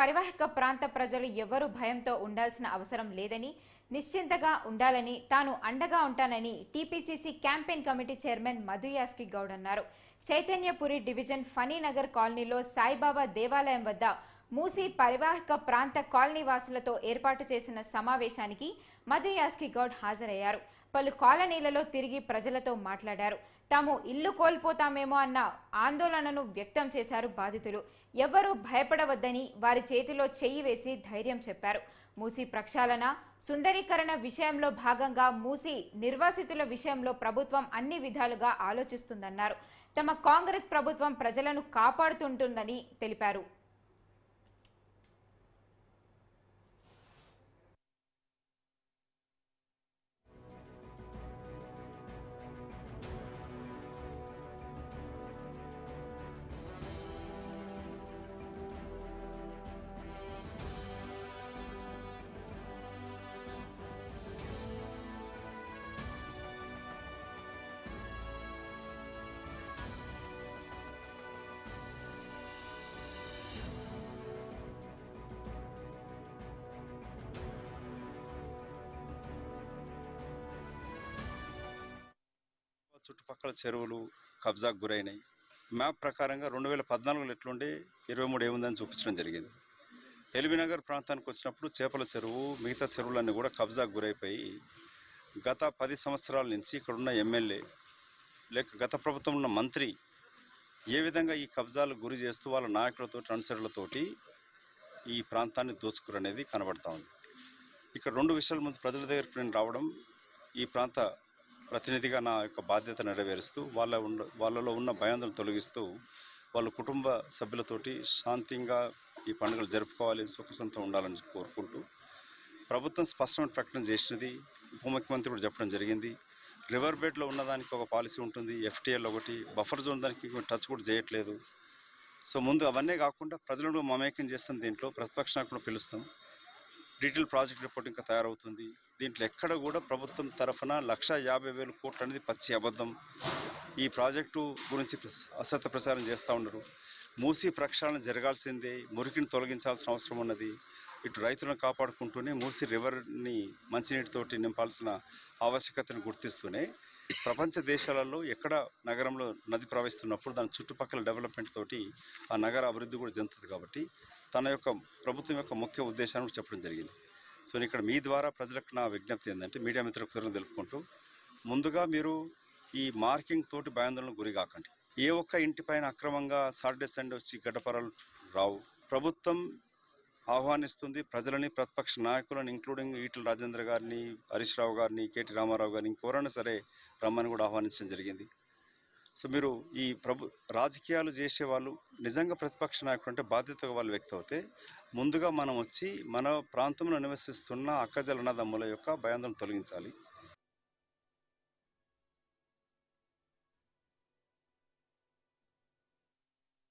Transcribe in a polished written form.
పరివాహక ప్రాంత ప్రజలు ఎవరూ భయంతో ఉండాల్సిన అవసరం లేదని, నిశ్చింతగా ఉండాలని, తాను అండగా ఉంటానని TPCC campaign committee chairman Madhu Yaskhi Goud అన్నారు. చైతన్యపురి డివిజన్ ఫణీనగర్ కాలనీలో సాయిబాబా దేవాలయం వద్ద మూసీ పరివాహక ప్రాంత కాలనీ వాసులతో ఏర్పాటు చేసిన సమావేశానికి మధు యాస్కి గౌడ్ హాజరయ్యారు. పలు కాలనీలలో తిరిగి ప్రజలతో మాట్లాడారు. తాము ఇల్లు కోల్పోతామేమో అన్న ఆందోళనను వ్యక్తం చేశారు బాధితులు. ఎవరూ భయపడవద్దని వారి చేతిలో చెయ్యి వేసి ధైర్యం చెప్పారు. మూసీ ప్రక్షాళన, సుందరీకరణ విషయంలో భాగంగా మూసీ నిర్వాసితుల విషయంలో ప్రభుత్వం అన్ని విధాలుగా ఆలోచిస్తుందన్నారు. తమ కాంగ్రెస్ ప్రభుత్వం ప్రజలను కాపాడుతుంటుందని తెలిపారు. చుట్టుపక్కల చెరువులు కబ్జాకు గురైనాయి. మ్యాప్ ప్రకారంగా 2014లో ఎట్లుండే 23 ఏముందని చూపించడం జరిగింది. ఎల్బీనగర్ ప్రాంతానికి వచ్చినప్పుడు చేపల చెరువు, మిగతా చెరువులన్నీ కూడా కబ్జాకు గురైపోయి గత 10 సంవత్సరాల నుంచి ఇక్కడున్న ఎమ్మెల్యే లేక గత ప్రభుత్వం ఉన్న మంత్రి ఏ విధంగా ఈ కబ్జాలకు గురి చేస్తూ వాళ్ళ నాయకులతో అనుచరులతోటి ఈ ప్రాంతాన్ని దోచుకురనేది కనబడతా ఉంది. ఇక్కడ 2 విషయాల ముందు ప్రజల దగ్గరికి నేను రావడం, ఈ ప్రాంత ప్రతినిధిగా నా యొక్క బాధ్యత నెరవేరుస్తూ వాళ్ళలో ఉన్న భయాందోళన తొలగిస్తూ వాళ్ళ కుటుంబ సభ్యులతోటి శాంతంగా ఈ పండుగలు జరుపుకోవాలి, సుఖసంతం ఉండాలని కోరుకుంటూ ప్రభుత్వం స్పష్టమైన ప్రకటన చేసినది. ఉప ముఖ్యమంత్రి కూడా చెప్పడం జరిగింది. రివర్ బెడ్లో ఉన్నదానికి ఒక పాలసీ ఉంటుంది, ఎఫ్టీఎల్ ఒకటి, బఫర్ జోన్ దానికి టచ్ కూడా చేయట్లేదు. సో ముందు అవన్నీ కాకుండా ప్రజలను మమేకం చేస్తాం. దీంట్లో ప్రతిపక్ష నాయకులను పిలుస్తాం. డీటెయిల్ ప్రాజెక్ట్ రిపోర్ట్ ఇంకా తయారవుతుంది. దీంట్లో ఎక్కడ కూడా ప్రభుత్వం తరఫున 1,50,000 కోట్లు అనేది పచ్చి అబద్ధం. ఈ ప్రాజెక్టు గురించి అసత్య ప్రచారం చేస్తూ ఉండరు. మూసీ ప్రక్షాళన జరగాల్సిందే, మురికిని తొలగించాల్సిన అవసరం ఉన్నది. ఇటు రైతులను కాపాడుకుంటూనే మూసీ రివర్ని మంచినీటితోటి నింపాల్సిన ఆవశ్యకతను గుర్తిస్తూనే ప్రపంచ దేశాలలో ఎక్కడ నగరంలో నది ప్రవహిస్తున్నప్పుడు దాని చుట్టుపక్కల డెవలప్మెంట్ తోటి ఆ నగర అభివృద్ధి కూడా చెందుతుంది. కాబట్టి తన యొక్క ప్రభుత్వం యొక్క ముఖ్య ఉద్దేశాన్ని కూడా చెప్పడం జరిగింది. సో ఇక్కడ మీ ద్వారా ప్రజలకు నా విజ్ఞప్తి ఏంటంటే, మీడియా మిత్రులకు కృతజ్ఞతలు తెలుపుకుంటూ, ముందుగా మీరు ఈ మార్కింగ్ తోటి భయాందోళనకు గురి కాకండి. ఏ ఒక్క ఇంటిపైన అక్రమంగా సాటర్డే సండే వచ్చి గడ్డపరాలు రావు. ప్రభుత్వం ఆహ్వానిస్తుంది ప్రజలని, ప్రతిపక్ష నాయకులను, ఇంక్లూడింగ్ ఈటల రాజేంద్ర గారిని, హరీష్ రావు గారిని, కేటీ రామారావు గారిని, ఇంకెవరైనా సరే రమ్మని కూడా ఆహ్వానించడం జరిగింది. సో మీరు ఈ రాజకీయాలు చేసేవాళ్ళు నిజంగా ప్రతిపక్ష నాయకులు అంటే బాధ్యతగా వాళ్ళు వ్యక్తి అవుతే ముందుగా మనం వచ్చి మన ప్రాంతంలో నివసిస్తున్న అక్కజల అన్నదమ్ముల యొక్క భయాందోళన తొలగించాలి.